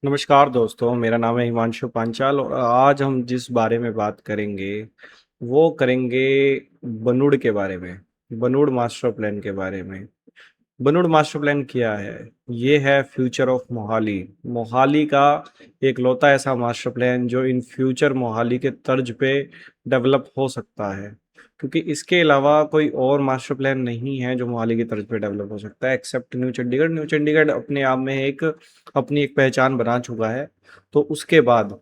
नमस्कार दोस्तों, मेरा नाम है हिमांशु पांचाल और आज हम जिस बारे में बात करेंगे वो करेंगे बनुड़ के बारे में। बनुड़ मास्टर प्लान के बारे में। बनुड़ मास्टर प्लान क्या है? ये है फ्यूचर ऑफ मोहाली। मोहाली का एक लौता ऐसा मास्टर प्लान जो इन फ्यूचर मोहाली के तर्ज पे डेवलप हो सकता है, क्योंकि इसके अलावा कोई और मास्टर प्लान नहीं है जो मोहाली की तर्ज पे डेवलप हो सकता है except new Chandigarh. New Chandigarh अपने आप में अपनी एक पहचान बना चुका है। तो उसके बाद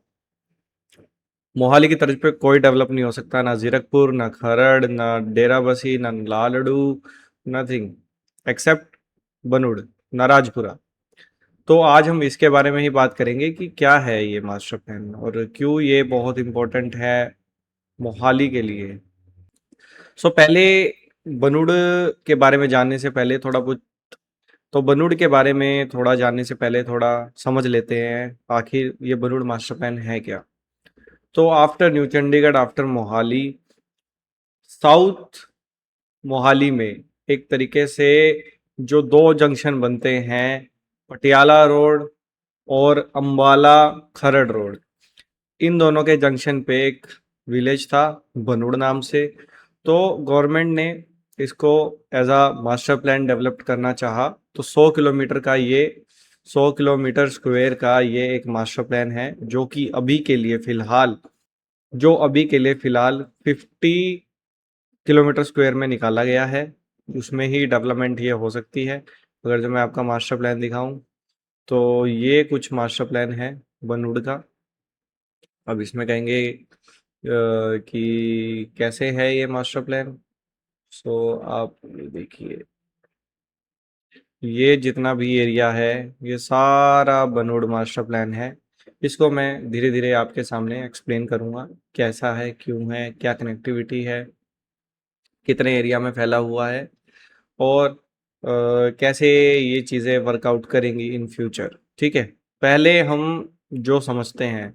मोहाली की तर्ज पे कोई डेवलप नहीं हो सकता, ना जीरकपुर, ना खरड़, ना डेराबसी, ना लालड़ू, नथिंग एक्सेप्ट बनुड़, ना राजपुरा। तो आज हम इसके बारे में ही बात करेंगे कि क्या है ये मास्टर प्लान और क्यों ये बहुत इम्पोर्टेंट है मोहाली के लिए। पहले बनुड़ के बारे में जानने से पहले थोड़ा कुछ तो बनुड़ के बारे में थोड़ा जानने से पहले थोड़ा समझ लेते हैं आखिर ये बनुड़ मास्टर प्लान है क्या। तो after new Chandigarh, after Mohali, south Mohali में एक तरीके से जो दो जंक्शन बनते हैं, पटियाला रोड और अंबाला खरड़ रोड, इन दोनों के जंक्शन पे एक विलेज था बनुड़ नाम से। तो गवर्नमेंट ने इसको as a master plan develop करना चाहा। तो 100 किलोमीटर स्क्वायर का ये एक मास्टर प्लान है जो अभी के लिए फिलहाल 50 किलोमीटर स्क्वायर में निकाला गया है। उसमें ही डेवलपमेंट ये हो सकती है। अगर जो मैं आपका मास्टर प्लान दिखाऊं तो ये कुछ मास्टर प्लान है बनुड़ का। अब इसमें कहेंगे कि कैसे है ये मास्टर प्लान। आप ये देखिए, ये जितना भी एरिया है ये सारा बनुड़ मास्टर प्लान है। इसको मैं धीरे धीरे आपके सामने एक्सप्लेन करूंगा, कैसा है, क्यों है, क्या कनेक्टिविटी है, कितने एरिया में फैला हुआ है और कैसे ये चीज़ें वर्कआउट करेंगी इन फ्यूचर। ठीक है, पहले हम जो समझते हैं,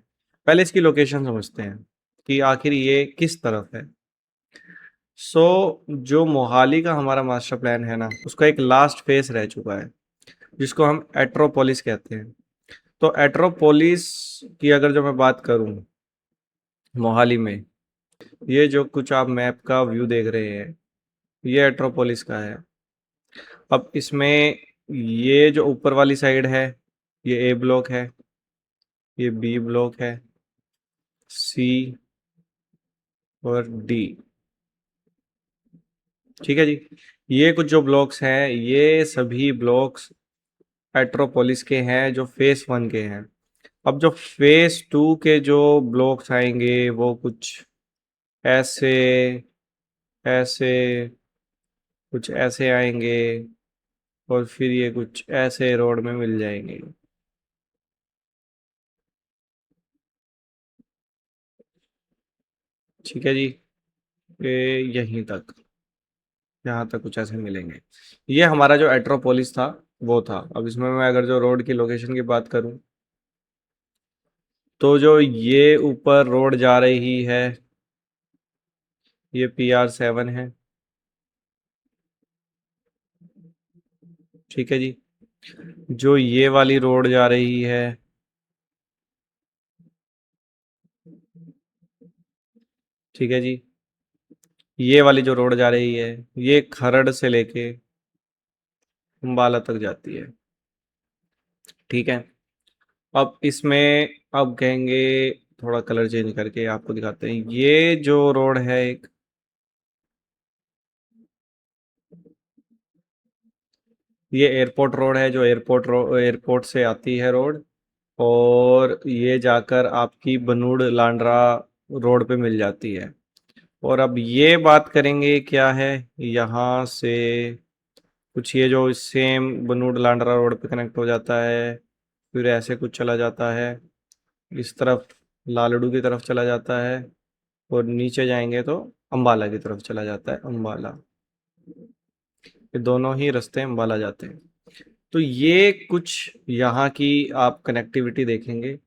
पहले इसकी लोकेशन समझते हैं कि आखिर ये किस तरफ है। जो मोहाली का हमारा मास्टर प्लान है ना, उसका एक लास्ट फेस रह चुका है जिसको हम एट्रोपोलिस कहते हैं। तो एट्रोपोलिस की अगर जो मैं बात करूं मोहाली में, ये जो कुछ आप मैप का व्यू देख रहे हैं ये एट्रोपोलिस का है। अब इसमें ये जो ऊपर वाली साइड है ये ए ब्लॉक है, ये बी ब्लॉक है, सी और डी। ठीक है जी, ये कुछ जो ब्लॉक्स हैं ये सभी ब्लॉक्स एट्रोपोलिस के हैं जो फेस 1 के हैं। अब जो फेस 2 के जो ब्लॉक्स आएंगे वो कुछ ऐसे ऐसे कुछ ऐसे आएंगे और फिर ये कुछ ऐसे रोड में मिल जाएंगे। ठीक है जी, ये यहीं तक, यहाँ तक कुछ ऐसे मिलेंगे। ये हमारा जो एट्रोपोलिस था वो था। अब इसमें मैं अगर जो रोड की लोकेशन की बात करूं तो जो ये ऊपर रोड जा रही है ये PR7 है। ठीक है जी, जो ये वाली रोड जा रही है ठीक है जी, ये वाली जो रोड जा रही है ये खरड़ से लेके अम्बाला तक जाती है। ठीक है, अब इसमें अब कहेंगे, थोड़ा कलर चेंज करके आपको दिखाते हैं। ये जो रोड है एक, ये एयरपोर्ट रोड है जो एयरपोर्ट से आती है रोड और ये जाकर आपकी बनुड़ लांडरा रोड पे मिल जाती है। और अब ये बात करेंगे क्या है, यहाँ से कुछ ये जो सेम बनुड़ लांडरा रोड पे कनेक्ट हो जाता है, फिर ऐसे कुछ चला जाता है, इस तरफ लालड़ू की तरफ चला जाता है और नीचे जाएंगे तो अंबाला की तरफ चला जाता है, अंबाला। ये दोनों ही रास्ते अंबाला जाते हैं। तो ये कुछ यहाँ की आप कनेक्टिविटी देखेंगे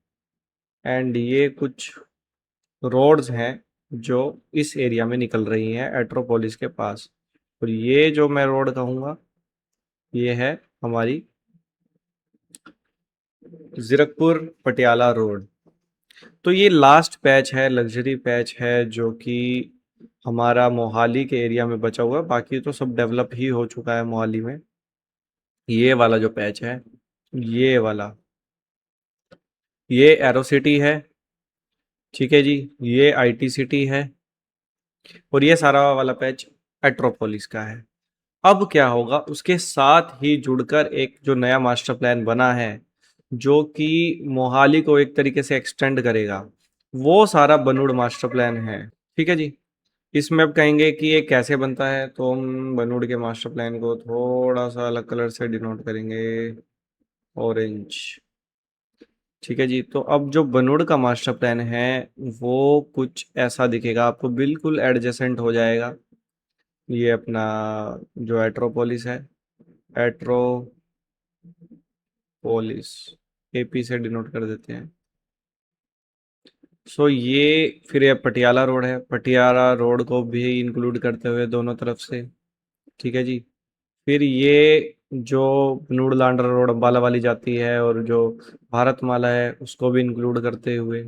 एंड ये कुछ रोड्स हैं जो इस एरिया में निकल रही हैं एट्रोपोलिस के पास। और ये जो मैं रोड कहूँगा ये है हमारी जीरकपुर पटियाला रोड। तो ये लास्ट पैच है, लग्जरी पैच है, जो कि हमारा मोहाली के एरिया में बचा हुआ है। बाकी तो सब डेवलप ही हो चुका है मोहाली में। ये वाला जो पैच है, ये वाला, ये एरो सिटी है। ठीक है जी, ये आईटी सिटी है। और ये सारा वाला पैच एट्रोपोलिस का है। अब क्या होगा, उसके साथ ही जुड़कर एक जो नया मास्टर प्लान बना है, जो कि मोहाली को एक तरीके से एक्सटेंड करेगा, वो सारा बनूड़ मास्टर प्लान है। ठीक है जी। इसमें अब कहेंगे कि ये कैसे बनता है, तो हम बनूड़ के मास्टर प्लान को थोड़ा सा अलग कलर से डिनोट करेंगे, ऑरेंज। ठीक है जी। तो अब जो बनूड़ का मास्टर प्लान है, वो कुछ ऐसा दिखेगा आपको, बिल्कुल एडजेसेंट हो जाएगा ये अपना जो एट्रोपोलिस है। एट्रोपोलिस, एपी से डिनोट कर देते हैं। सो ये फिर ये पटियाला रोड है, पटियाला रोड को भी इंक्लूड करते हुए दोनों तरफ से। ठीक है जी। फिर ये जो नूड लांडरा रोड अम्बाला वाली जाती है, और जो भारतमाला है उसको भी इंक्लूड करते हुए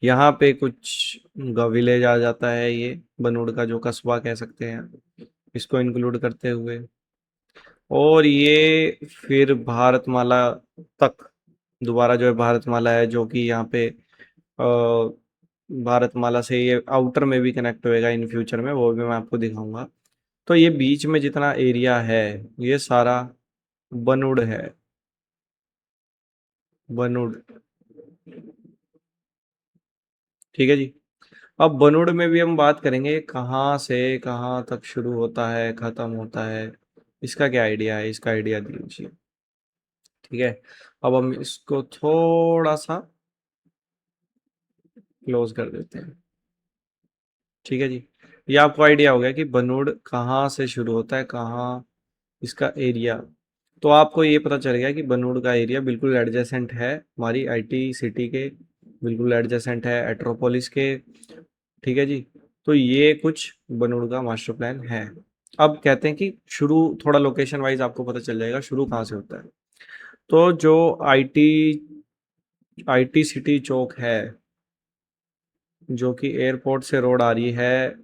यहाँ पे कुछ विलेज आ जाता है, ये बनूड़ का जो कस्बा कह सकते हैं, इसको इंक्लूड करते हुए। और ये फिर भारतमाला तक, दोबारा जो है भारतमाला है, जो कि यहाँ पे भारतमाला से ये आउटर में भी कनेक्ट होएगा इन फ्यूचर में, वो भी मैं आपको दिखाऊंगा। तो ये बीच में जितना एरिया है, ये सारा बनूड़ है। बनूड़। ठीक है जी। अब बनूड़ में भी हम बात करेंगे कहाँ से कहाँ तक शुरू होता है, खत्म होता है, इसका क्या आइडिया है, इसका आइडिया दीजिए। ठीक है। अब हम इसको थोड़ा सा क्लोज कर देते हैं। ठीक है जी। ये आपको आइडिया हो गया कि बनूड़ कहाँ से शुरू होता है, कहाँ इसका एरिया। तो आपको ये पता चल गया कि बनूड़ का एरिया बिल्कुल एडजेसेंट है हमारी आईटी सिटी के, बिल्कुल एडजेसेंट है एट्रोपोलिस के। ठीक है जी। तो ये कुछ बनूड़ का मास्टर प्लान है। अब कहते हैं कि शुरू, थोड़ा लोकेशन वाइज आपको पता चल जाएगा शुरू कहाँ से होता है। तो जो आईटी आईटी सिटी चौक है, जो कि एयरपोर्ट से रोड आ रही है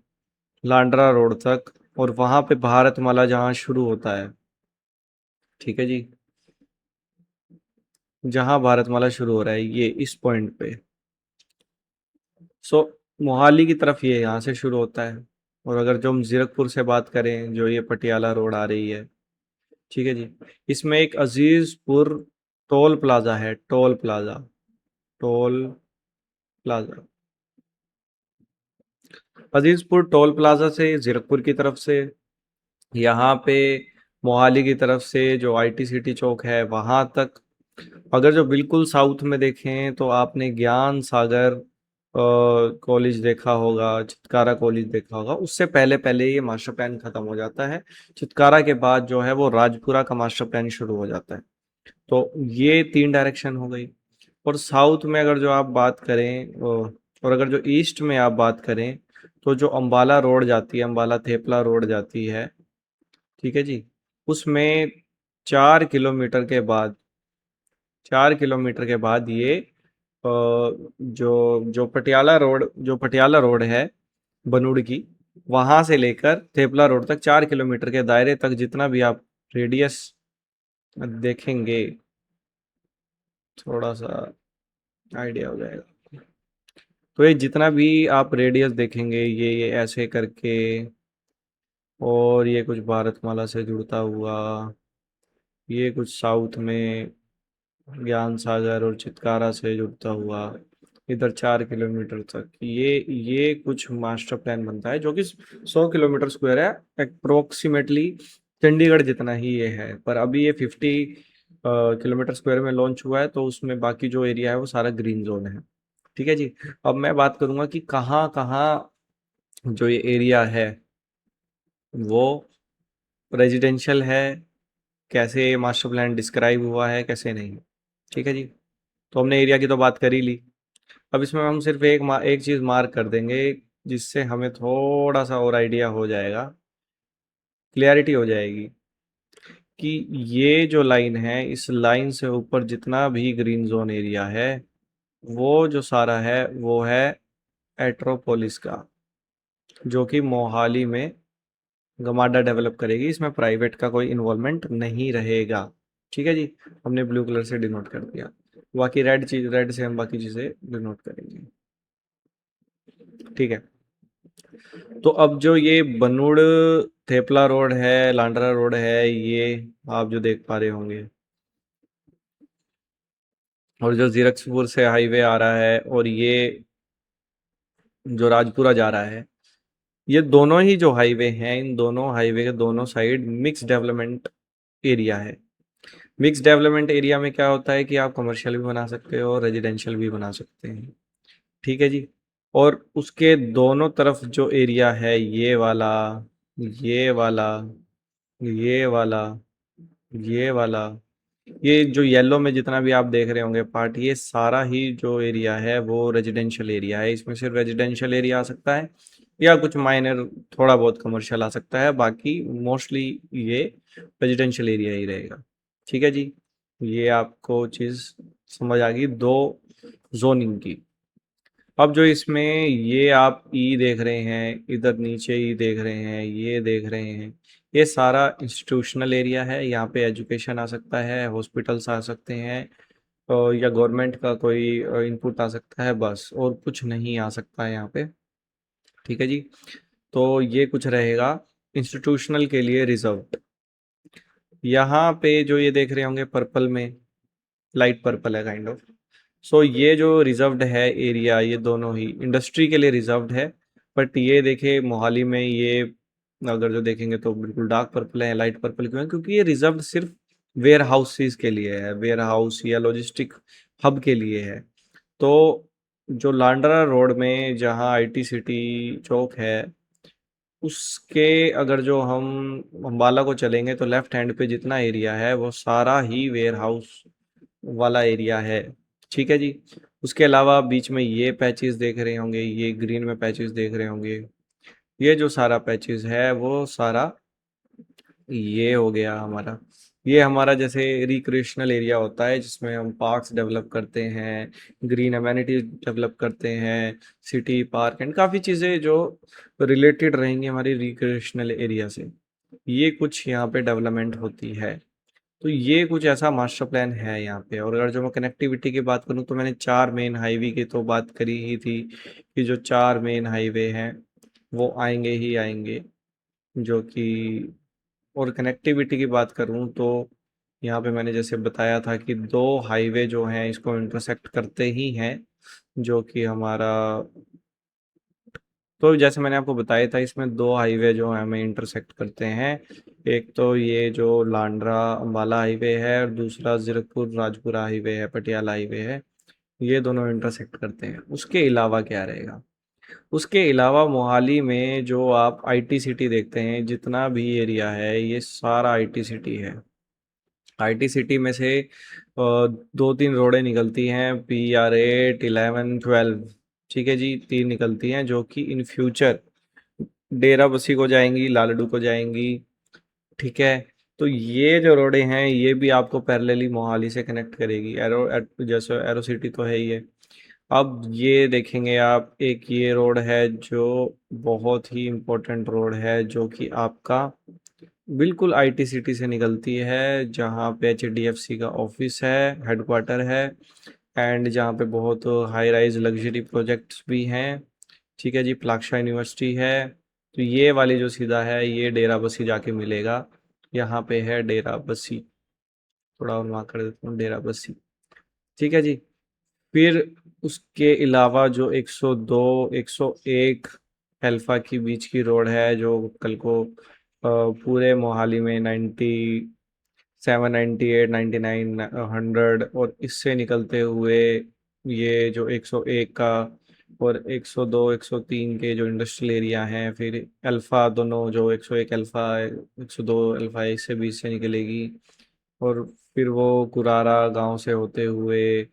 लांड्रा रोड तक, और वहां पे भारतमाला जहाँ शुरू होता है। ठीक है जी। जहाँ भारतमाला शुरू हो रहा है ये इस पॉइंट पे। सो मोहाली की तरफ ये यहाँ से शुरू होता है। और अगर जो हम जीरकपुर से बात करें, जो ये पटियाला रोड आ रही है, ठीक है जी, इसमें एक अजीजपुर टोल प्लाजा है, toll plaza, toll plaza. Azizpur toll plaza से जीरकपुर की तरफ से यहाँ पे मोहाली की तरफ से जो आईटी सिटी चौक है वहां तक। अगर जो बिल्कुल साउथ में देखें तो आपने ज्ञान सागर कॉलेज देखा होगा, चितकारा कॉलेज देखा होगा, उससे पहले पहले ये मास्टर प्लान खत्म हो जाता है। चितकारा के बाद जो है वो राजपुरा का मास्टर प्लान शुरू हो जाता है। तो ये तीन डायरेक्शन हो गई। और साउथ में अगर जो आप बात करें, और अगर जो ईस्ट में आप बात करें, तो जो अंबाला रोड जाती है, अंबाला थेपला रोड जाती है। ठीक है जी। उसमें 4 किलोमीटर के बाद, 4 किलोमीटर के बाद ये जो जो पटियाला रोड है बनूड़ की, वहां से लेकर थेपला रोड तक 4 किलोमीटर के दायरे तक जितना भी आप रेडियस देखेंगे, थोड़ा सा आइडिया हो जाएगा। तो ये जितना भी आप रेडियस देखेंगे, ये ऐसे करके, और ये कुछ भारतमाला से जुड़ता हुआ, ये कुछ साउथ में ज्ञान सागर और चितकारा से जुड़ता हुआ, इधर 4 किलोमीटर तक, ये कुछ मास्टर प्लान बनता है, जो कि 100 किलोमीटर स्क्वायर है अप्रोक्सीमेटली। चंडीगढ़ जितना ही ये है, पर अभी ये 50 किलोमीटर स्क्वायर में लॉन्च हुआ है, तो उसमें बाकी जो एरिया है वो सारा ग्रीन जोन है। ठीक है जी। अब मैं बात करूंगा कि कहाँ कहाँ जो ये एरिया है वो रेजिडेंशियल है, कैसे मास्टर प्लान डिस्क्राइब हुआ है, कैसे नहीं। ठीक है जी। तो हमने एरिया की तो बात कर ही ली। अब इसमें हम सिर्फ एक चीज़ मार्क कर देंगे, जिससे हमें थोड़ा सा और आइडिया हो जाएगा, क्लियरिटी हो जाएगी। कि ये जो लाइन है, इस लाइन से ऊपर जितना भी ग्रीन जोन एरिया है, वो जो सारा है वो है एट्रोपोलिस का, जो कि मोहाली में गमाडा डेवलप करेगी। इसमें प्राइवेट का कोई इन्वॉल्वमेंट नहीं रहेगा। ठीक है जी, हमने ब्लू कलर से डिनोट कर दिया। बाकी रेड से हम बाकी चीज़ें डिनोट करेंगे। ठीक है, तो अब जो ये बनूड़ थेपला रोड है, लांडरा रोड है, ये आप जो देख पा रहे होंगे, और जो जीरकपुर से हाईवे आ रहा है, और ये जो राजपुरा जा रहा है, ये दोनों ही जो हाईवे हैं, इन दोनों हाईवे के दोनों साइड मिक्स डेवलपमेंट एरिया है। मिक्स डेवलपमेंट एरिया में क्या होता है कि आप कमर्शियल भी बना सकते हो और रेजिडेंशियल भी बना सकते हैं। ठीक है जी, और उसके दोनों तरफ जो एरिया है, ये वाला, ये वाला, ये वाला, ये वाला, ये जो येलो में जितना भी आप देख रहे होंगे पार्ट, ये सारा ही जो एरिया है वो रेजिडेंशियल एरिया है। इसमें सिर्फ रेजिडेंशियल एरिया आ सकता है या कुछ माइनर थोड़ा बहुत कमर्शियल आ सकता है, बाकी मोस्टली ये रेजिडेंशियल एरिया ही रहेगा। ठीक है जी, ये आपको चीज़ समझ आ गई दो जोनिंग की। अब जो इसमें ये आप ई देख रहे हैं, इधर नीचे ई देख रहे हैं, ये देख रहे हैं, ये सारा इंस्टीट्यूशनल एरिया है। यहाँ पे एजुकेशन आ सकता है, हॉस्पिटल्स आ सकते हैं, या गवर्नमेंट का कोई इनपुट आ सकता है, बस और कुछ नहीं आ सकता है यहाँ पे। ठीक है जी, तो ये कुछ रहेगा इंस्टीट्यूशनल के लिए रिजर्व्ड। यहाँ पे जो ये देख रहे होंगे पर्पल में, लाइट पर्पल है काइंड ऑफ, सो ये जो रिजर्व्ड है एरिया, ये दोनों ही इंडस्ट्री के लिए रिजर्व्ड है। बट ये देखे मोहाली में, ये अगर जो देखेंगे तो बिल्कुल डार्क पर्पल है। लाइट पर्पल क्यों है? क्योंकि ये रिजर्व्ड सिर्फ वेयर हाउसेज के लिए है, वेयर हाउस या लॉजिस्टिक हब के लिए है। तो जो लांडरा रोड में जहाँ आईटी सिटी चौक है, उसके अगर जो हम अम्बाला को चलेंगे तो लेफ्ट हैंड पे जितना एरिया है वो सारा ही वेयर हाउस वाला एरिया है। ठीक है जी, उसके अलावा बीच में ये पैचेस देख रहे होंगे, ये ग्रीन में पैचेस देख रहे होंगे, ये जो सारा पैचेस है वो सारा ये हो गया हमारा। ये हमारा जैसे रिक्रिएशनल एरिया होता है जिसमें हम पार्क्स डेवलप करते हैं, ग्रीन अमेनिटीज डेवलप करते हैं, सिटी पार्क एंड काफ़ी चीज़ें जो रिलेटेड रहेंगी हमारी रिक्रिएशनल एरिया से, ये कुछ यहाँ पे डेवलपमेंट होती है। तो ये कुछ ऐसा मास्टर प्लान है यहाँ पे। और अगर जो मैं कनेक्टिविटी की बात करूँ तो मैंने 4 मेन हाईवे की तो बात करी ही थी कि जो 4 मेन हाईवे हैं वो आएंगे ही आएंगे, जो कि, और कनेक्टिविटी की बात करूँ तो यहाँ पे मैंने जैसे बताया था कि दो हाईवे जो हैं इसको इंटरसेक्ट करते ही हैं, जो कि हमारा, तो जैसे मैंने आपको बताया था इसमें दो हाईवे जो हैं हमें इंटरसेक्ट करते हैं। एक तो ये जो लांडरा अम्बाला हाईवे है, और दूसरा जीरकपुर राजपुरा हाईवे है, पटियाला हाईवे है। ये दोनों इंटरसेक्ट करते हैं। उसके अलावा क्या रहेगा? उसके अलावा मोहाली में जो आप आईटी सिटी देखते हैं, जितना भी एरिया है ये सारा आईटी सिटी है। आईटी सिटी में से दो तीन रोडें निकलती हैं, PR8, 11, 12। ठीक है जी, तीन निकलती हैं जो कि इन फ्यूचर डेरा बस्सी को जाएंगी, लालडू को जाएंगी। ठीक है, तो ये जो रोडें हैं ये भी आपको पैरेलली मोहाली से कनेक्ट करेगी। जैसे एरो सिटी तो है ही है। अब ये देखेंगे आप, एक ये रोड है जो बहुत ही इम्पोर्टेंट रोड है, जो कि आपका बिल्कुल आईटी सिटी से निकलती है, जहाँ पे HDFC का ऑफिस है, हेडक्वार्टर है, एंड जहाँ पे बहुत हाई राइज लग्जरी प्रोजेक्ट्स भी हैं। ठीक है जी, प्लाक्शा यूनिवर्सिटी है। तो ये वाली जो सीधा है ये डेरा बस्सी जाके मिलेगा। यहाँ पे है डेरा बस्सी, थोड़ा और वहाँ कर देता हूँ, डेरा बस्सी। ठीक है जी, फिर उसके अलावा जो 102, 101 अल्फा की बीच की रोड है, जो कल को पूरे मोहाली में 97, 98, 99, 100 और इससे निकलते हुए ये जो 101 का और 102, 103 के जो इंडस्ट्रियल एरिया हैं, फिर अल्फा दोनों जो 101 अल्फा, 102 अल्फा इससे बीच से निकलेगी, और फिर वो कुरारा गांव से होते हुए,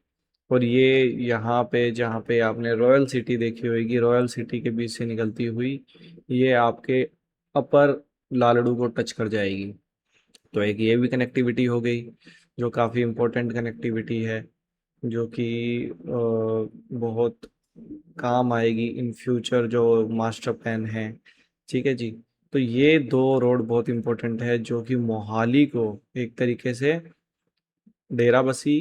और ये यहाँ पे जहाँ पे आपने रॉयल सिटी देखी होगी, रॉयल सिटी के बीच से निकलती हुई ये आपके अपर लालड़ू को टच कर जाएगी। तो एक ये भी कनेक्टिविटी हो गई, जो काफ़ी इम्पोर्टेंट कनेक्टिविटी है, जो कि बहुत काम आएगी इन फ्यूचर जो मास्टर प्लान है। ठीक है जी। तो ये दो रोड बहुत इम्पोर्टेंट है, जो कि मोहाली को एक तरीके से डेराबस्सी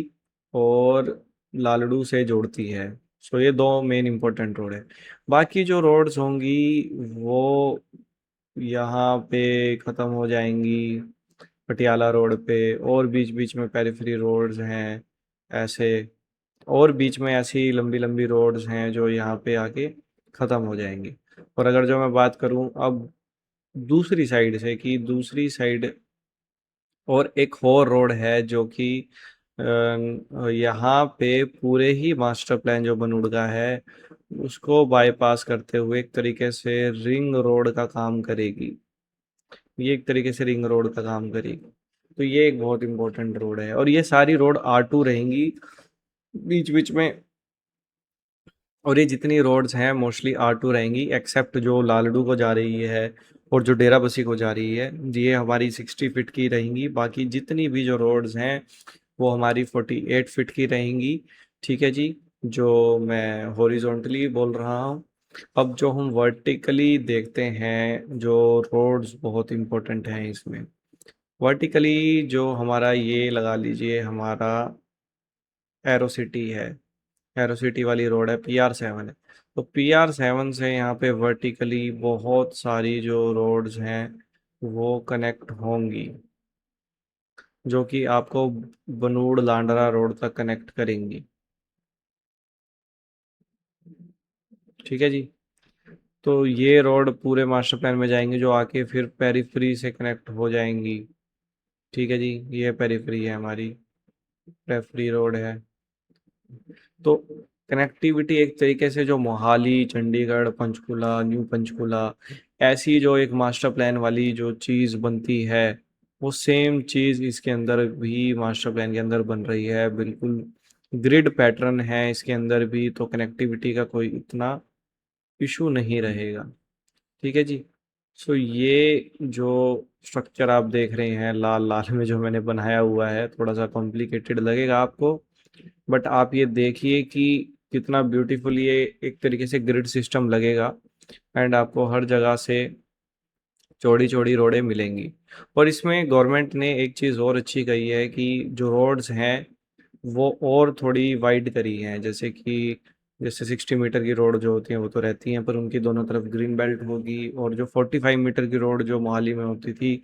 और लालड़ू से जोड़ती है। सो ये दो मेन इम्पोर्टेंट रोड है। बाकी जो रोड्स होंगी वो यहाँ पे ख़त्म हो जाएंगी पटियाला रोड पे, और बीच बीच में पेरिफेरी रोड्स हैं ऐसे, और बीच में ऐसी लंबी लंबी रोड्स हैं जो यहाँ पे आके ख़त्म हो जाएंगी। और अगर जो मैं बात करूँ अब दूसरी साइड से, कि दूसरी साइड और एक और रोड है जो कि यहाँ पे पूरे ही मास्टर प्लान जो बनूड़ का है उसको बाईपास करते हुए एक तरीके से रिंग रोड का काम करेगी। ये एक तरीके से रिंग रोड का काम करेगी। तो ये एक बहुत इंपॉर्टेंट रोड है, और ये सारी रोड R2 रहेंगी बीच बीच में। और ये जितनी रोड्स हैं मोस्टली R2 रहेंगी, एक्सेप्ट जो लालड़ू को जा रही है और जो डेराबस्सी को जा रही है, ये हमारी 60 फीट की रहेंगी। बाकी जितनी भी जो रोड्स हैं वो हमारी 48 फीट की रहेंगी। ठीक है जी, जो मैं हॉरिजॉन्टली बोल रहा हूँ। अब जो हम वर्टिकली देखते हैं, जो रोड्स बहुत इंपॉर्टेंट हैं इसमें, वर्टिकली जो हमारा ये लगा लीजिए हमारा एरोसिटी है, एरोसिटी वाली रोड है, PR7 है। तो PR7 से यहाँ पे वर्टिकली बहुत सारी जो रोड्स हैं वो कनेक्ट होंगी, जो कि आपको बनूड़ लांडरा रोड तक कनेक्ट करेंगी। ठीक है जी। तो ये रोड पूरे मास्टर प्लान में जाएंगी, जो आके फिर पेरिफेरी से कनेक्ट हो जाएंगी। ठीक है जी, ये पेरिफेरी है हमारी, पेरिफेरी रोड है। तो कनेक्टिविटी एक तरीके से जो मोहाली, चंडीगढ़, पंचकुला, न्यू पंचकुला, ऐसी जो एक मास्टर प्लान वाली जो चीज़ बनती है, वो सेम चीज़ इसके अंदर भी मास्टर प्लान के अंदर बन रही है। बिल्कुल ग्रिड पैटर्न है इसके अंदर भी, तो कनेक्टिविटी का कोई इतना इशू नहीं रहेगा। ठीक है जी। सो ये जो स्ट्रक्चर आप देख रहे हैं लाल लाल में जो मैंने बनाया हुआ है, थोड़ा सा कॉम्प्लिकेटेड लगेगा आपको, बट आप ये देखिए कि कितना ब्यूटीफुल ये एक तरीके से ग्रिड सिस्टम लगेगा। एंड आपको हर जगह से चौड़ी चौड़ी रोडें मिलेंगी। और इसमें गवर्नमेंट ने एक चीज़ और अच्छी कही है कि जो रोड्स हैं वो और थोड़ी वाइड करी हैं, जैसे 60 मीटर की रोड जो होती हैं वो तो रहती हैं, पर उनकी दोनों तरफ ग्रीन बेल्ट होगी। और जो 45 मीटर की रोड जो मोहाली में होती थी,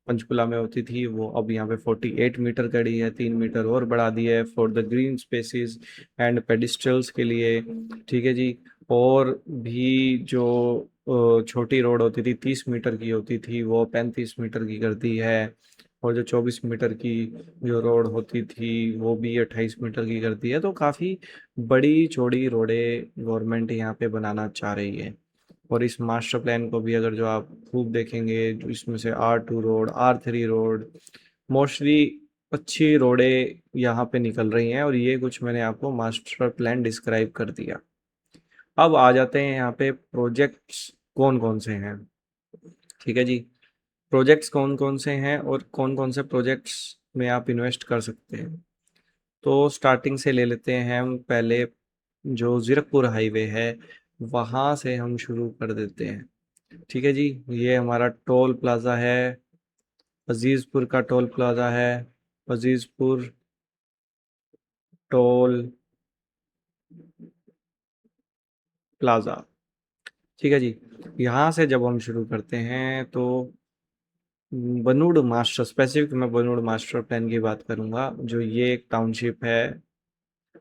पंचकुला में होती थी, वो अब यहाँ पे 48 मीटर कड़ी है, 3 मीटर और बढ़ा दी है for the green spaces and pedestrians के लिए। ठीक है जी। और भी जो छोटी रोड होती थी, 30 मीटर की होती थी, वो 35 मीटर की कर दी है। और जो 24 मीटर की जो रोड होती थी वो भी 28 मीटर की कर दी है। तो काफ़ी बड़ी चौड़ी रोडें गवर्नमेंट यहाँ पे बनाना चाह रही है। और इस मास्टर प्लान को भी अगर जो आप खूब देखेंगे, जो इसमें से R2 road, R3 road, mostly अच्छी रोडें यहाँ पे निकल रही हैं। और ये कुछ मैंने आपको मास्टर प्लान डिस्क्राइब कर दिया। अब आ जाते हैं यहाँ पे प्रोजेक्ट्स कौन कौन से हैं। ठीक है जी। प्रोजेक्ट्स कौन कौन से हैं और कौन कौन से प्रोजेक्ट्स में आप इन्वेस्ट कर सकते हैं। तो स्टार्टिंग से ले लेते हैं हम पहले, जो जीरकपुर हाईवे है वहाँ से हम शुरू कर देते हैं। ठीक है जी। ये हमारा टोल प्लाज़ा है, अजीज़पुर का टोल प्लाज़ा है, अजीज़पुर टोल प्लाज़ा। ठीक है जी। यहाँ से जब हम शुरू करते हैं तो बनूड़ मास्टर, स्पेसिफिक मैं बनूड़ मास्टर प्लान की बात करूँगा, जो ये एक टाउनशिप है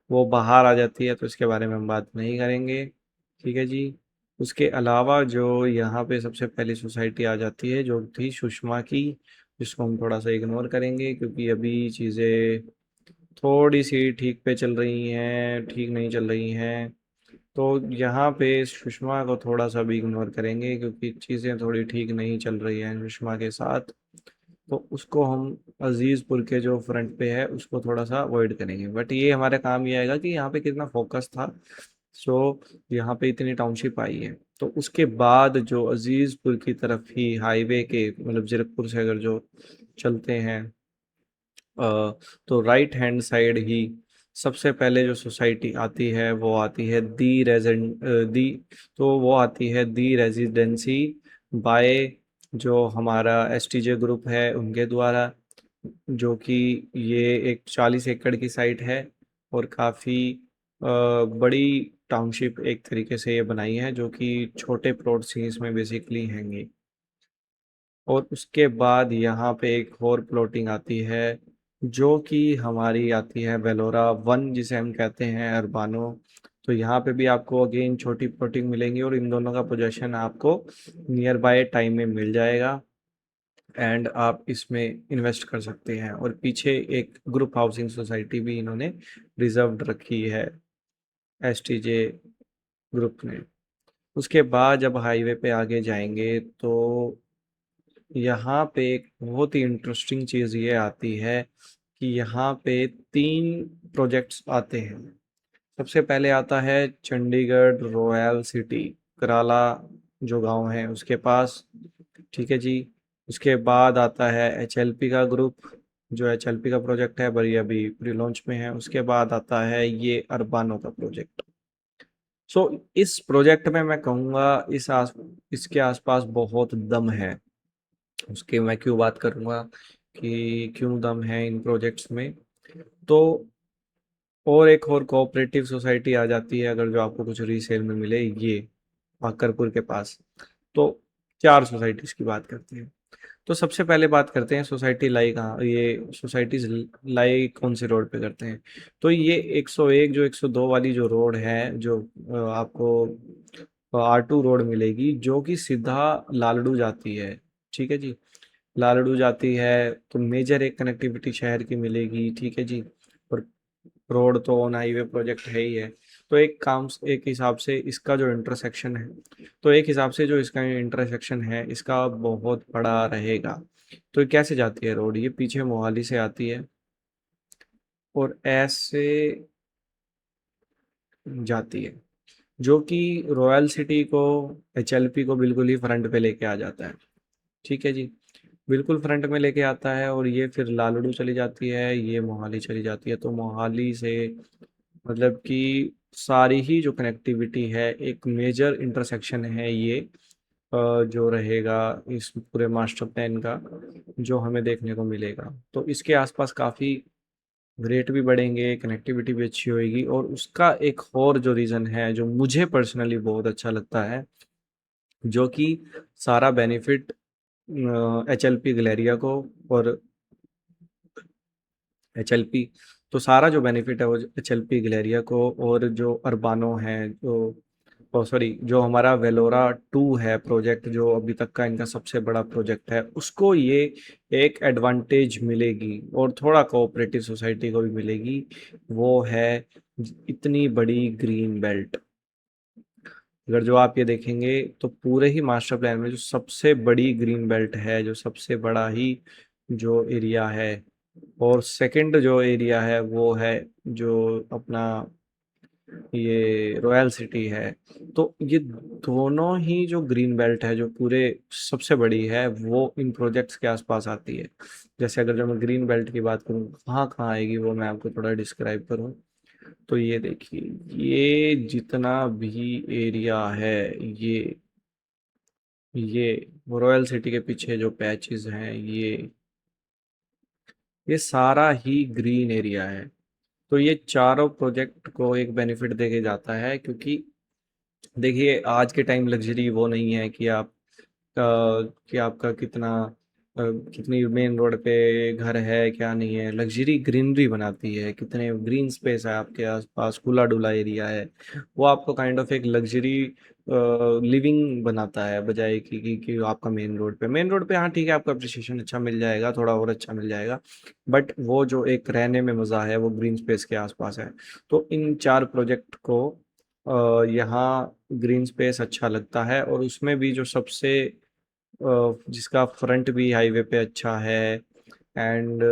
वो बाहर आ जाती है, तो इसके बारे में हम बात नहीं करेंगे। ठीक है जी। उसके अलावा जो यहाँ पे सबसे पहली सोसाइटी आ जाती है जो थी सुषमा की, जिसको हम थोड़ा सा इग्नोर करेंगे क्योंकि अभी चीज़ें थोड़ी सी ठीक पे चल रही हैं, ठीक नहीं चल रही हैं। तो यहाँ पे सुषमा को थोड़ा सा भी इग्नोर करेंगे क्योंकि चीज़ें थोड़ी ठीक नहीं चल रही हैं सुषमा के साथ। तो उसको हम अजीज़पुर के जो फ्रंट पे है उसको थोड़ा सा अवॉइड करेंगे। बट ये हमारे काम ये आएगा कि यहाँ पे कितना फोकस था सो यहाँ पे इतनी टाउनशिप आई है। तो उसके बाद जो अजीजपुर की तरफ ही हाईवे के मतलब जीरकपुर से अगर जो चलते हैं तो राइट हैंड साइड ही सबसे पहले जो सोसाइटी आती है वो आती है दी, तो वो आती है दी रेजिडेंसी बाय जो हमारा एसटीजे ग्रुप है उनके द्वारा, जो कि ये एक 40 एकड़ की साइट है और काफ़ी बड़ी टाउनशिप एक तरीके से ये बनाई है, जो कि छोटे प्लॉट्स ही इसमें बेसिकली हैंगे। और उसके बाद यहाँ पे एक और प्लॉटिंग आती है जो कि हमारी आती है वेलोरा वन, जिसे हम कहते हैं अरबानो। तो यहाँ पे भी आपको अगेन छोटी प्लॉटिंग मिलेंगी और इन दोनों का पोजेशन आपको नियर बाय टाइम में मिल जाएगा एंड आप इसमें इन्वेस्ट कर सकते हैं। और पीछे एक ग्रुप हाउसिंग सोसाइटी भी इन्होंने रिजर्व्ड रखी है एसटीजे ग्रुप ने। उसके बाद जब हाईवे पे आगे जाएंगे तो यहाँ पे एक बहुत ही इंटरेस्टिंग चीज़ ये आती है कि यहाँ पे 3 प्रोजेक्ट्स आते हैं। सबसे पहले आता है चंडीगढ़ रॉयल सिटी, कराला जो गांव है उसके पास, ठीक है जी। उसके बाद आता है एचएलपी का ग्रुप, जो एचएलपी का प्रोजेक्ट है पर ये अभी प्री लॉन्च में है। उसके बाद आता है ये अरबानो का प्रोजेक्ट। सो इस प्रोजेक्ट में मैं कहूँगा इसके आसपास बहुत दम है। उसके मैं क्यों बात करूँगा कि क्यों दम है इन प्रोजेक्ट्स में। तो और एक और कोऑपरेटिव सोसाइटी आ जाती है अगर जो आपको कुछ रीसेल में मिले, ये भाकरपुर के पास। तो 4 सोसाइटीज की बात करते हैं। तो सबसे पहले बात करते हैं सोसाइटी लाई कहाँ, ये सोसाइटीज लाई कौन से रोड पे करते हैं। तो ये 101 जो 102 वाली जो रोड है, जो आपको R2 रोड मिलेगी जो कि सीधा लालड़ू जाती है, ठीक है जी। लालड़ू जाती है तो मेजर एक कनेक्टिविटी शहर की मिलेगी, ठीक है जी। और रोड तो ऑन हाईवे प्रोजेक्ट है ही है। तो एक हिसाब से इसका जो इंटरसेक्शन है, तो एक हिसाब से जो इसका इंटरसेक्शन है इसका बहुत बड़ा रहेगा। तो ये कैसे जाती है रोड, ये पीछे मोहाली से आती है और ऐसे जाती है, जो कि रॉयल सिटी को एचएलपी को बिल्कुल ही फ्रंट पे लेके आ जाता है, ठीक है जी। बिल्कुल फ्रंट में लेके आता है और ये फिर लालड़ू चली जाती है, ये मोहाली चली जाती है। तो मोहाली से मतलब कि सारी ही जो कनेक्टिविटी है, एक मेजर इंटरसेक्शन है ये, जो रहेगा इस पूरे मास्टर प्लान का, जो हमें देखने को मिलेगा। तो इसके आसपास काफ़ी रेट भी बढ़ेंगे, कनेक्टिविटी भी अच्छी होएगी। और उसका एक और जो रीज़न है जो मुझे पर्सनली बहुत अच्छा लगता है, जो कि सारा बेनिफिट एचएलपी गलेरिया को और एचएलपी, तो सारा जो बेनिफिट है वो एचएलपी गलेरिया को और जो अरबानो है जो सॉरी जो हमारा वेलोरा 2 है प्रोजेक्ट, जो अभी तक का इनका सबसे बड़ा प्रोजेक्ट है, उसको ये एक एडवांटेज मिलेगी और थोड़ा कोऑपरेटिव सोसाइटी को भी मिलेगी। वो है इतनी बड़ी ग्रीन बेल्ट। अगर जो आप ये देखेंगे तो पूरे ही मास्टर प्लान में जो सबसे बड़ी ग्रीन बेल्ट है, जो सबसे बड़ा ही जो एरिया है, और सेकंड जो एरिया है वो है जो अपना ये रॉयल सिटी है। तो ये दोनों ही जो ग्रीन बेल्ट है जो पूरे सबसे बड़ी है, वो इन प्रोजेक्ट्स के आसपास आती है। जैसे अगर जो मैं ग्रीन बेल्ट की बात करूँ कहाँ कहाँ आएगी, वो मैं आपको थोड़ा डिस्क्राइब करूँ। तो ये देखिए, ये जितना भी एरिया है, ये रॉयल सिटी के पीछे जो पैचेस हैं, ये सारा ही ग्रीन एरिया है। तो ये चारों प्रोजेक्ट को एक बेनिफिट देके जाता है, क्योंकि देखिए आज के टाइम लग्जरी वो नहीं है कि कि आपका कितनी मेन रोड पे घर है क्या नहीं है। लग्जरी ग्रीनरी बनाती है, कितने ग्रीन स्पेस है आपके आसपास, खुला डुला एरिया है, वो आपको काइंड ऑफ एक लग्जरी लिविंग बनाता है, बजाय कि आपका मेन रोड पे हाँ ठीक है, आपका अप्रिसिएशन अच्छा मिल जाएगा, थोड़ा और अच्छा मिल जाएगा, बट वो जो एक रहने में मज़ा है वो ग्रीन स्पेस के आसपास है। तो इन 4 प्रोजेक्ट को यहाँ ग्रीन स्पेस अच्छा लगता है, और उसमें भी जो सबसे जिसका फ्रंट भी हाईवे पे अच्छा है एंड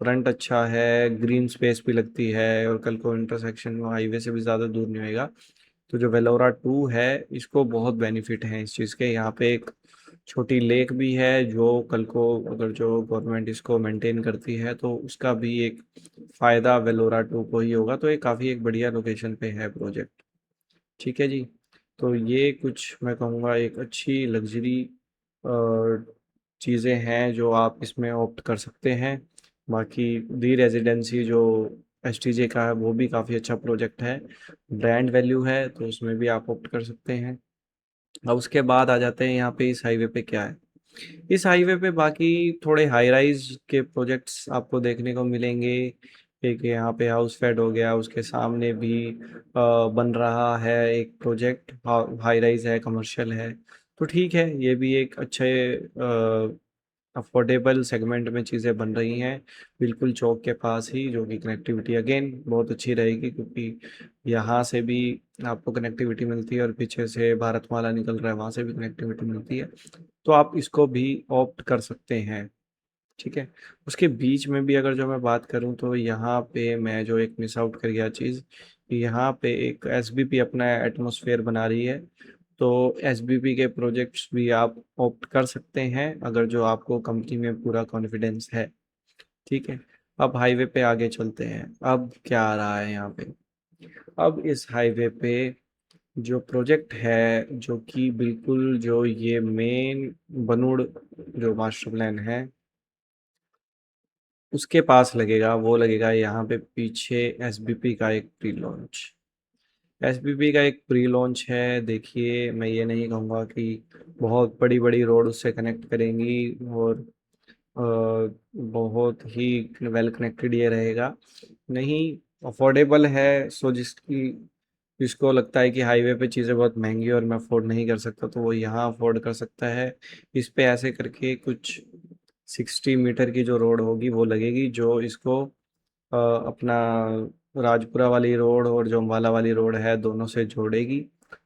फ्रंट अच्छा है, ग्रीन स्पेस भी लगती है और कल को इंटरसेक्शन में हाईवे से भी ज़्यादा दूर नहीं होएगा। तो जो वेलोरा 2 है इसको बहुत बेनिफिट है इस चीज़ के। यहाँ पे एक छोटी लेक भी है जो कल को अगर जो गवर्नमेंट इसको मेंटेन करती है तो उसका भी एक फ़ायदा वेलोरा 2 को ही होगा। तो ये काफ़ी एक बढ़िया लोकेशन पे है प्रोजेक्ट। ठीक है जी। तो ये कुछ मैं कहूँगा एक अच्छी लग्जरी चीज़ें हैं जो आप इसमें ऑप्ट कर सकते हैं। बाकी दी रेजिडेंसी जो एसटीजे का है वो भी काफ़ी अच्छा प्रोजेक्ट है, ब्रांड वैल्यू है तो उसमें भी आप ऑप्ट कर सकते हैं। अब उसके बाद आ जाते हैं यहाँ पे इस हाईवे पे क्या है। इस हाईवे पे बाकी थोड़े हाई राइज के प्रोजेक्ट्स आपको देखने को मिलेंगे। एक यहाँ पे हाउस फेड हो गया, उसके सामने भी बन रहा है एक प्रोजेक्ट, हाई राइज है, कमर्शियल है। तो ठीक है, ये भी एक अच्छे अफोर्डेबल सेगमेंट में चीज़ें बन रही हैं, बिल्कुल चौक के पास ही, जो कि कनेक्टिविटी अगेन बहुत अच्छी रहेगी क्योंकि यहाँ से भी आपको कनेक्टिविटी मिलती है और पीछे से भारतमाला निकल रहा है वहाँ से भी कनेक्टिविटी मिलती है। तो आप इसको भी ऑप्ट कर सकते हैं। ठीक है। उसके बीच में भी अगर जो मैं बात करूं तो यहाँ पे मैं जो एक मिस आउट कर गया चीज़, यहाँ पे एक एसबीपी अपना एटमॉस्फेयर बना रही है। तो एसबीपी के प्रोजेक्ट्स भी आप ऑप्ट कर सकते हैं अगर जो आपको कंपनी में पूरा कॉन्फिडेंस है। ठीक है। अब हाईवे पे आगे चलते हैं। अब क्या आ रहा है यहाँ पे। अब इस हाईवे पे जो प्रोजेक्ट है जो कि बिल्कुल जो ये मेन बनूड़ जो मास्टर प्लान है उसके पास लगेगा, वो लगेगा यहाँ पे पीछे एसबीपी का एक प्री लॉन्च। एसबीपी का एक प्री लॉन्च है। देखिए, मैं ये नहीं कहूँगा कि बहुत बड़ी बड़ी रोड उससे कनेक्ट करेंगी और बहुत ही वेल कनेक्टेड ये रहेगा। नहीं, अफोर्डेबल है। सो जिसको लगता है कि हाईवे पे चीज़ें बहुत महंगी और मैं अफोर्ड नहीं कर सकता तो वो यहाँ अफोर्ड कर सकता है। इस पे ऐसे करके कुछ 60 मीटर की जो रोड होगी वो लगेगी जो इसको अपना राजपुरा वाली रोड और जो अम्बाला वाली रोड है दोनों से जोड़ेगी।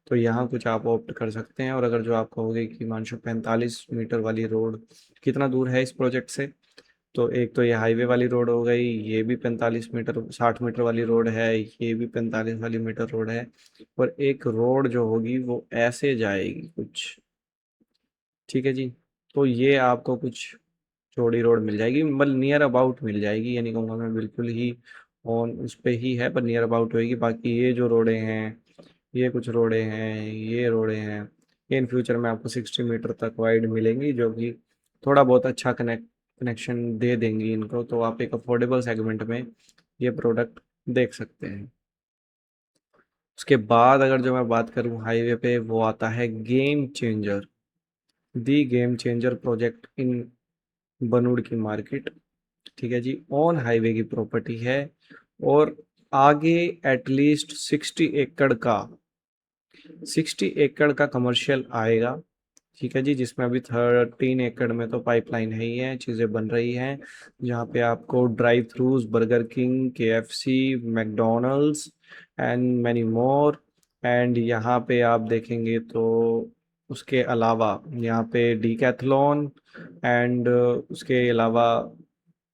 तो यहाँ कुछ आप ऑप्ट कर सकते हैं। और अगर जो आप कहोगे कि मानशो 45 मीटर वाली रोड कितना दूर है इस प्रोजेक्ट से, तो एक तो ये हाईवे वाली रोड हो गई, ये भी 45 मीटर 60 मीटर वाली रोड है, ये भी 45 वाली मीटर रोड है। और एक रोड जो होगी वो ऐसे जाएगी कुछ। ठीक है जी। तो ये आपको कुछ चौड़ी रोड मिल जाएगी, मतलब नियर अबाउट मिल जाएगी, ये नहीं कहूँगा मैं बिल्कुल ही ऑन उस पे ही है, पर नियर अबाउट होएगी। बाकी ये जो रोडें हैं, ये कुछ रोडें हैं, ये रोडें हैं, ये इन फ्यूचर में आपको 60 मीटर तक वाइड मिलेंगी जो कि थोड़ा बहुत अच्छा कनेक्शन दे देंगी इनको। तो आप एक अफोर्डेबल सेगमेंट में ये प्रोडक्ट देख सकते हैं। उसके बाद अगर जो मैं बात करूँ हाईवे पे, वो आता है game changer, the game changer project in Banur की मार्केट। ठीक है जी। ऑन हाईवे की प्रॉपर्टी है और आगे एटलीस्ट 60 एकड़ का कमर्शियल आएगा। ठीक है जी। जिसमें अभी 13 एकड़ में तो पाइपलाइन है ही है, चीज़ें बन रही हैं, जहाँ पे आपको drive throughs burger king, KFC, McDonald's and many more. And यहाँ पे आप देखेंगे तो उसके अलावा यहाँ पे डीकैथलॉन एंड उसके अलावा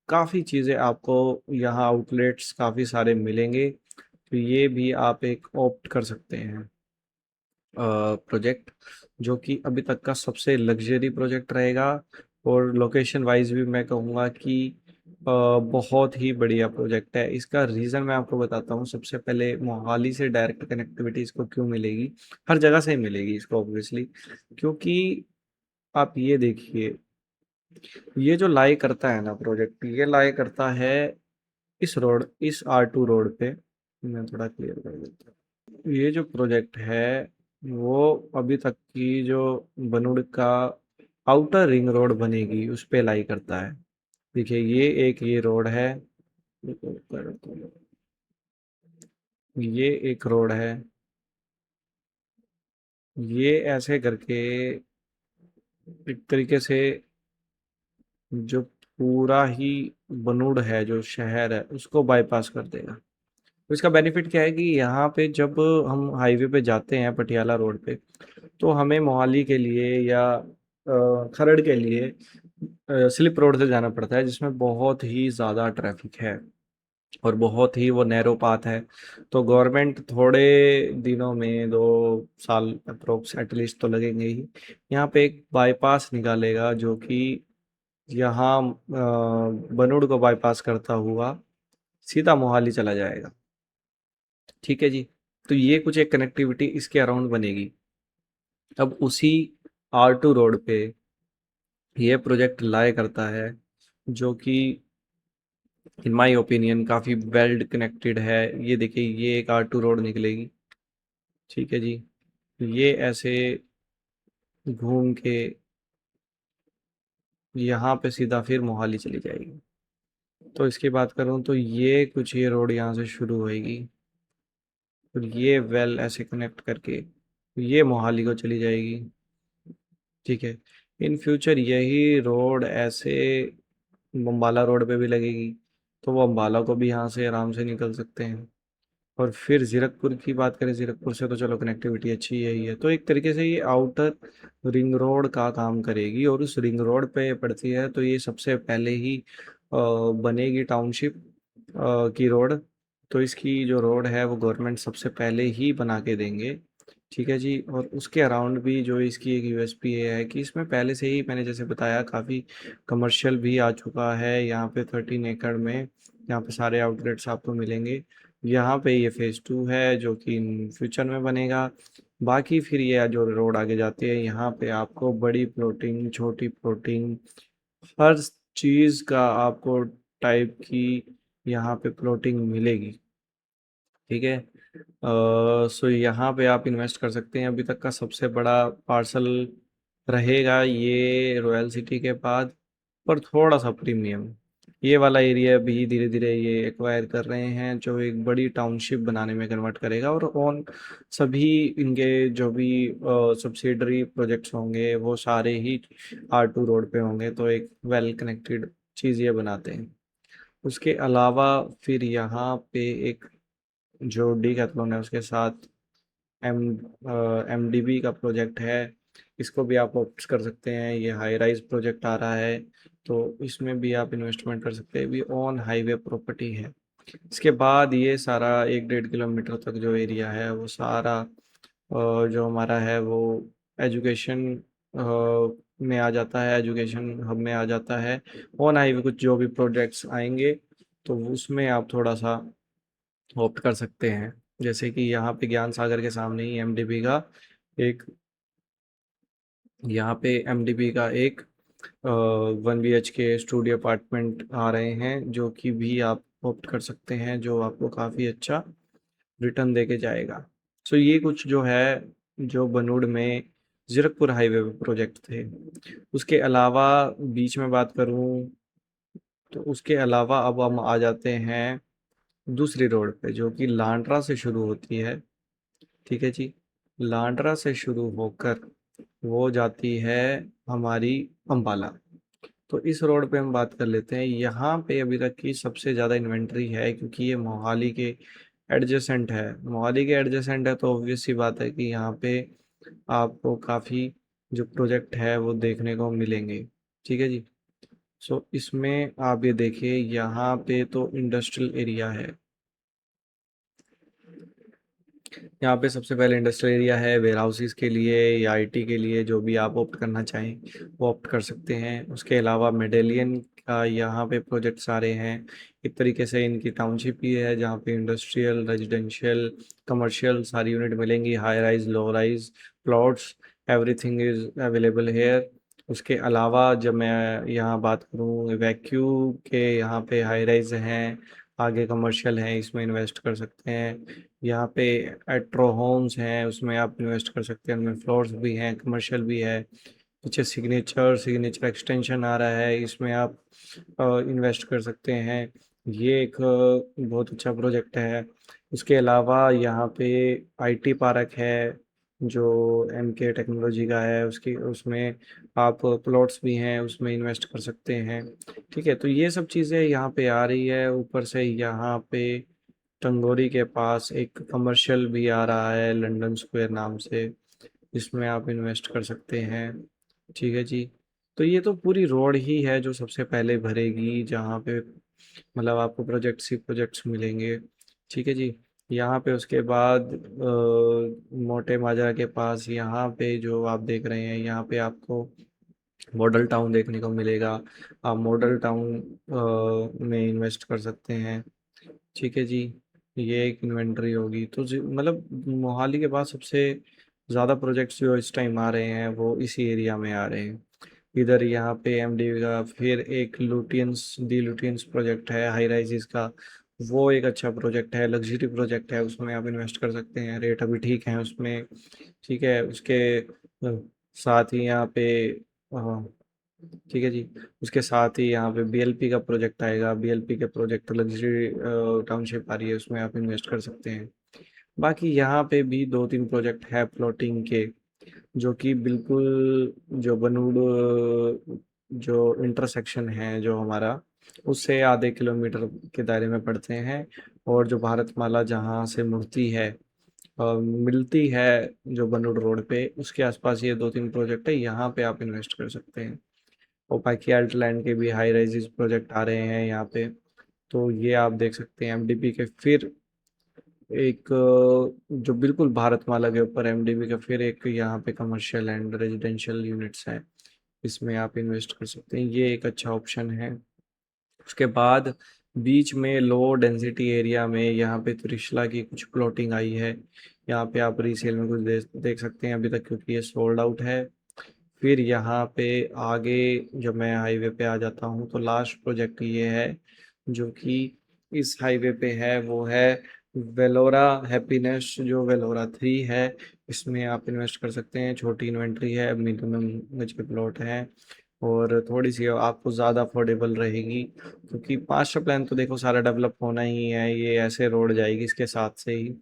काफ़ी चीज़ें आपको यहाँ आउटलेट्स काफ़ी सारे मिलेंगे। तो ये भी आप एक ऑप्ट कर सकते हैं प्रोजेक्ट, जो कि अभी तक का सबसे लग्जरी प्रोजेक्ट रहेगा। और लोकेशन वाइज भी मैं कहूँगा कि बहुत ही बढ़िया प्रोजेक्ट है। इसका रीज़न मैं आपको बताता हूँ। सबसे पहले मोहाली से डायरेक्ट कनेक्टिविटी इसको क्यों मिलेगी, हर जगह से ही मिलेगी इसको ऑब्वियसली, क्योंकि आप ये देखिए, ये जो लाई करता है ना प्रोजेक्ट, ये लाई करता है इस रोड, इस R2 रोड पे। मैं थोड़ा क्लियर कर देता हूँ। ये जो प्रोजेक्ट है वो अभी तक की जो बनूड़ का आउटर रिंग रोड बनेगी उस पे लाई करता है। देखिए, ये रोड है, ये एक रोड है, ये ऐसे करके एक तरीके से जो पूरा ही बनूड़ है जो शहर है उसको बाईपास कर देगा। तो इसका बेनिफिट क्या है कि यहाँ पे जब हम हाईवे पे जाते हैं पटियाला रोड पे, तो हमें मोहाली के लिए या खरड़ के लिए स्लिप रोड से जाना पड़ता है, जिसमें बहुत ही ज़्यादा ट्रैफिक है और बहुत ही वो नैरो पाथ है। तो गवर्नमेंट थोड़े दिनों में 2 साल अप्रोक्स एटलीस्ट तो लगेंगे ही, यहाँ पे एक बाईपास निकालेगा जो कि यहाँ बनूड़ को बाईपास करता हुआ सीधा मोहाली चला जाएगा। ठीक है जी। तो ये कुछ एक कनेक्टिविटी इसके अराउंड बनेगी। अब उसी R2 रोड पे ये प्रोजेक्ट लाया करता है, जो कि इन माय ओपिनियन काफ़ी वेल कनेक्टेड है। ये देखिए, ये एक R2 रोड निकलेगी। ठीक है जी। ये ऐसे घूम के यहाँ पे सीधा फिर मोहाली चली जाएगी। तो इसकी बात करूँ तो ये कुछ ये रोड यहाँ से शुरू होएगी, फिर ये वेल ऐसे कनेक्ट करके ये मोहाली को चली जाएगी। ठीक है। इन फ्यूचर यही रोड ऐसे बम्बाला रोड पे भी लगेगी, तो वो अम्बाला को भी यहाँ से आराम से निकल सकते हैं। और फिर ज़ीरकपुर की बात करें, ज़ीरकपुर से तो चलो कनेक्टिविटी अच्छी ही है, तो एक तरीके से ये आउटर रिंग रोड का काम करेगी। और उस रिंग रोड पे पड़ती है, तो ये सबसे पहले ही बनेगी टाउनशिप की रोड। तो इसकी जो रोड है वो गवर्नमेंट सबसे पहले ही बना के देंगे। ठीक है जी। और उसके अराउंड भी जो इसकी एक यूएसपी है कि इसमें पहले से ही मैंने जैसे बताया काफ़ी कमर्शियल भी आ चुका है। यहाँ पे 13 एकड़ में यहाँ पे सारे आउटलेट्स आपको मिलेंगे। यहाँ पे ये फेज़ 2 है जो कि इन फ्यूचर में बनेगा। बाकी फिर ये जो रोड आगे जाती है, यहाँ पे आपको बड़ी प्लॉटिंग, छोटी प्लॉटिंग, हर चीज़ का आपको टाइप की यहाँ पे प्लॉटिंग मिलेगी। ठीक है। सो यहाँ पे आप इन्वेस्ट कर सकते हैं। अभी तक का सबसे बड़ा पार्सल रहेगा ये रॉयल सिटी के बाद, पर थोड़ा सा प्रीमियम। ये वाला एरिया भी धीरे धीरे ये एक्वायर कर रहे हैं, जो एक बड़ी टाउनशिप बनाने में कन्वर्ट करेगा। और ऑन सभी इनके जो भी सब्सिडरी प्रोजेक्ट्स होंगे वो सारे ही R2 रोड पे होंगे, तो एक वेल कनेक्टेड चीज़ ये बनाते हैं। उसके अलावा फिर यहाँ पे एक जो डीकैथलॉन है उसके साथ एम MDB का प्रोजेक्ट है। इसको भी आप ऑप्ट कर सकते हैं। ये हाई राइज प्रोजेक्ट आ रहा है, तो इसमें भी आप इन्वेस्टमेंट कर सकते हैं। भी ऑन हाईवे प्रॉपर्टी है। इसके बाद ये सारा 1-1.5 किलोमीटर तक जो एरिया है वो सारा जो हमारा है वो एजुकेशन में आ जाता है, एजुकेशन हब में आ जाता है। ऑन हाईवे कुछ जो भी प्रोजेक्ट्स आएंगे तो उसमें आप थोड़ा सा ऑप्ट कर सकते हैं। जैसे कि यहाँ पे ज्ञान सागर के सामने ही MDB का एक यहाँ पे MDB का एक 1 BHK स्टूडियो अपार्टमेंट आ रहे हैं, जो कि भी आप ऑप्ट कर सकते हैं, जो आपको काफ़ी अच्छा रिटर्न दे के जाएगा। सो ये कुछ जो है जो बनूड़ में जीरकपुर हाईवे पे प्रोजेक्ट थे। उसके अलावा बीच में बात करूँ तो उसके अलावा अब हम आ जाते हैं दूसरी रोड पे, जो कि लांड्रा से शुरू होती है। ठीक है जी। लांड्रा से शुरू होकर वो जाती है हमारी अम्बाला। तो इस रोड पे हम बात कर लेते हैं। यहाँ पे अभी तक की सबसे ज़्यादा इन्वेंट्री है, क्योंकि ये मोहाली के एडजेसेंट है। मोहाली के एडजेसेंट है तो ऑब्वियस सी बात है कि यहाँ पे आपको काफ़ी जो प्रोजेक्ट है वो देखने को मिलेंगे। ठीक है जी। सो इसमें आप ये देखिए, यहाँ पे तो इंडस्ट्रियल एरिया है। यहाँ पे सबसे पहले इंडस्ट्रियल एरिया है वेयर हाउसेस के लिए या IT के लिए, जो भी आप ऑप्ट करना चाहें वो ऑप्ट कर सकते हैं। उसके अलावा मेडेलियन का यहाँ पे प्रोजेक्ट सारे हैं। एक तरीके से इनकी टाउनशिप ही है, जहाँ पे इंडस्ट्रियल, रेजिडेंशियल, कमर्शियल सारी यूनिट मिलेंगी। High rise, low rise plots, everything is available hair. उसके अलावा जब मैं यहाँ बात करूँ वैक्यू के, यहाँ पे हाई राइज हैं, आगे कमर्शियल हैं, इसमें इन्वेस्ट कर सकते हैं। यहाँ पे एट्रो होम्स हैं, उसमें आप इन्वेस्ट कर सकते हैं। उनमें फ्लोर्स भी हैं, कमर्शियल भी है। पीछे सिग्नेचर एक्सटेंशन आ रहा है, इसमें आप इन्वेस्ट कर सकते हैं। ये एक बहुत अच्छा प्रोजेक्ट है। उसके अलावा यहाँ पे IT पार्क है, जो MK टेक्नोलॉजी का है। उसकी उसमें आप प्लॉट्स भी हैं, उसमें इन्वेस्ट कर सकते हैं। ठीक है। तो ये सब चीज़ें यहाँ पे आ रही है। ऊपर से यहाँ पे टंगोरी के पास एक कमर्शियल भी आ रहा है लंदन स्क्वायर नाम से, जिसमें आप इन्वेस्ट कर सकते हैं। ठीक है जी। तो ये तो पूरी रोड ही है जो सबसे पहले भरेगी, जहाँ पे मतलब आपको प्रोजेक्ट्स ही प्रोजेक्ट्स मिलेंगे। ठीक है जी। यहाँ पे उसके बाद मोटे माजरा के पास यहाँ पे जो आप देख रहे हैं, यहाँ पे आपको मॉडल टाउन देखने को मिलेगा। आप मॉडल टाउन में इन्वेस्ट कर सकते हैं। ठीक है जी। ये एक इन्वेंटरी होगी। तो मतलब मोहाली के पास सबसे ज़्यादा प्रोजेक्ट्स जो इस टाइम आ रहे हैं वो इसी एरिया में आ रहे हैं। इधर यहाँ पे एमडी का फिर एक लुटियंस दी लुटियंस प्रोजेक्ट है हाई राइजिस का। वो एक अच्छा प्रोजेक्ट है, लग्जरी प्रोजेक्ट है, उसमें आप इन्वेस्ट कर सकते हैं। रेट अभी ठीक है उसमें। ठीक है। उसके साथ ही यहाँ पे ठीक है जी। उसके साथ ही यहाँ पे बीएलपी का प्रोजेक्ट आएगा। बीएलपी के प्रोजेक्ट लग्जरी टाउनशिप आ रही है, उसमें आप इन्वेस्ट कर सकते हैं। बाकी यहाँ पे भी दो तीन प्रोजेक्ट है प्लॉटिंग के, जो कि बिल्कुल जो बनूड़ जो इंटरसेक्शन है जो हमारा, उससे आधे किलोमीटर के दायरे में पड़ते हैं। और जो भारतमाला जहाँ से मुड़ती है मिलती है जो बनूड़ रोड पे, उसके आसपास ये दो तीन प्रोजेक्ट है, यहाँ पे आप इन्वेस्ट कर सकते हैं। और बाकी अल्टलैंड के भी हाई राइजिस प्रोजेक्ट आ रहे हैं यहाँ पे। तो ये आप देख सकते हैं एमडीपी के। फिर एक जो बिल्कुल भारतमाला के ऊपर एमडीपी का फिर एक यहाँ पे कमर्शियल एंड रेजिडेंशियल यूनिट्स है, इसमें आप इन्वेस्ट कर सकते हैं। ये एक अच्छा ऑप्शन है। उसके बाद बीच में लो डेंसिटी एरिया में यहाँ पे त्रिशला की कुछ प्लॉटिंग आई है। यहाँ पे आप रीसेल में कुछ देख सकते हैं अभी तक, क्योंकि ये सोल्ड आउट है। फिर यहाँ पे आगे जब मैं हाईवे पे आ जाता हूँ तो लास्ट प्रोजेक्ट ये है जो कि इस हाईवे पे है, वो है वेलोरा हैप्पीनेस, जो वेलोरा 3 है। इसमें आप इन्वेस्ट कर सकते हैं। छोटी इन्वेंट्री है, मिनिमम गज के प्लॉट हैं, और थोड़ी सी आपको ज़्यादा अफोर्डेबल रहेगी, क्योंकि मास्टर प्लान तो देखो सारा डेवलप होना ही है। ये ऐसे रोड जाएगी इसके साथ से ही,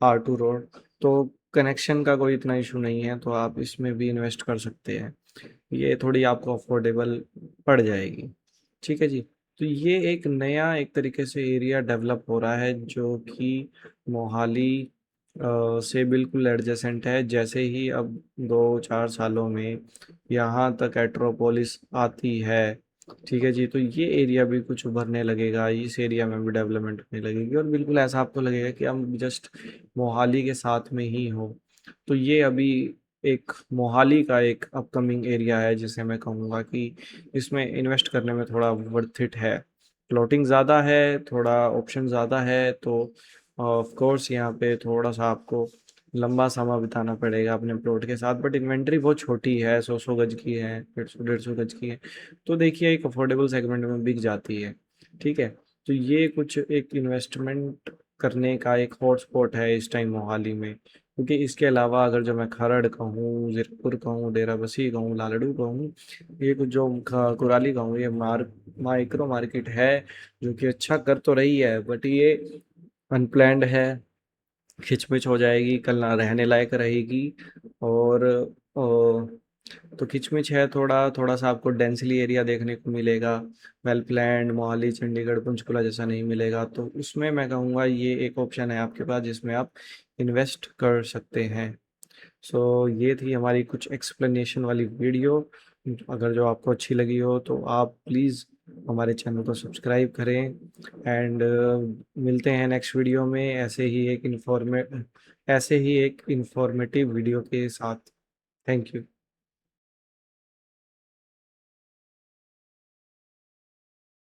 R2 रोड। तो कनेक्शन का कोई इतना इशू नहीं है, तो आप इसमें भी इन्वेस्ट कर सकते हैं। ये थोड़ी आपको अफोर्डेबल पड़ जाएगी। ठीक है जी। तो ये एक नया एक तरीके से एरिया डेवलप हो रहा है जो कि मोहाली से बिल्कुल एडजेसेंट है। जैसे ही अब 2-4 सालों में यहाँ तक एट्रोपोलिस आती है, ठीक है जी, तो ये एरिया भी कुछ उभरने लगेगा, इस एरिया में भी डेवलपमेंट होने लगेगी, और बिल्कुल ऐसा आपको लगेगा कि हम जस्ट मोहाली के साथ में ही हो। तो ये अभी एक मोहाली का एक अपकमिंग एरिया है, जिसे मैं कहूँगा कि इसमें इन्वेस्ट करने में थोड़ा वर्थ इट है। प्लॉटिंग ज़्यादा है, थोड़ा ऑप्शन ज़्यादा है, तो ऑफ कोर्स यहाँ पे थोड़ा सा आपको लंबा समय बिताना पड़ेगा अपने प्लॉट के साथ, बट इन्वेंट्री बहुत छोटी है, 100 गज की है, 150 गज की है। तो देखिए एक अफोर्डेबल सेगमेंट में बिक जाती है। ठीक है। तो ये कुछ एक इन्वेस्टमेंट करने का एक हॉटस्पॉट है इस टाइम मोहाली में। क्योंकि इसके अलावा अगर जो मैं खरड़ कहूँ, ज़ीरकपुर कहूँ, डेराबस्सी कहूँ, लालड़ू कहूँ, ये कुछ जो कुराली कहूँ, ये माइक्रो मार्केट है जो कि अच्छा कर तो रही है, बट ये अनप्लैंड है, खिचमिच हो जाएगी, कल ना रहने लायक रहेगी। और तो खिचमिच है, थोड़ा थोड़ा सा आपको डेंसली एरिया देखने को मिलेगा। वेल प्लैंड मोहाली, चंडीगढ़, पंचकुला जैसा नहीं मिलेगा। तो उसमें मैं कहूँगा ये एक ऑप्शन है आपके पास जिसमें आप इन्वेस्ट कर सकते हैं। सो ये थी हमारी कुछ एक्सप्लेनेशन वाली वीडियो। अगर जो आपको अच्छी लगी हो तो आप प्लीज़ हमारे चैनल को सब्सक्राइब करें। एंड मिलते हैं नेक्स्ट वीडियो में ऐसे ही एक इंफॉर्मेटिव वीडियो के साथ। Thank you.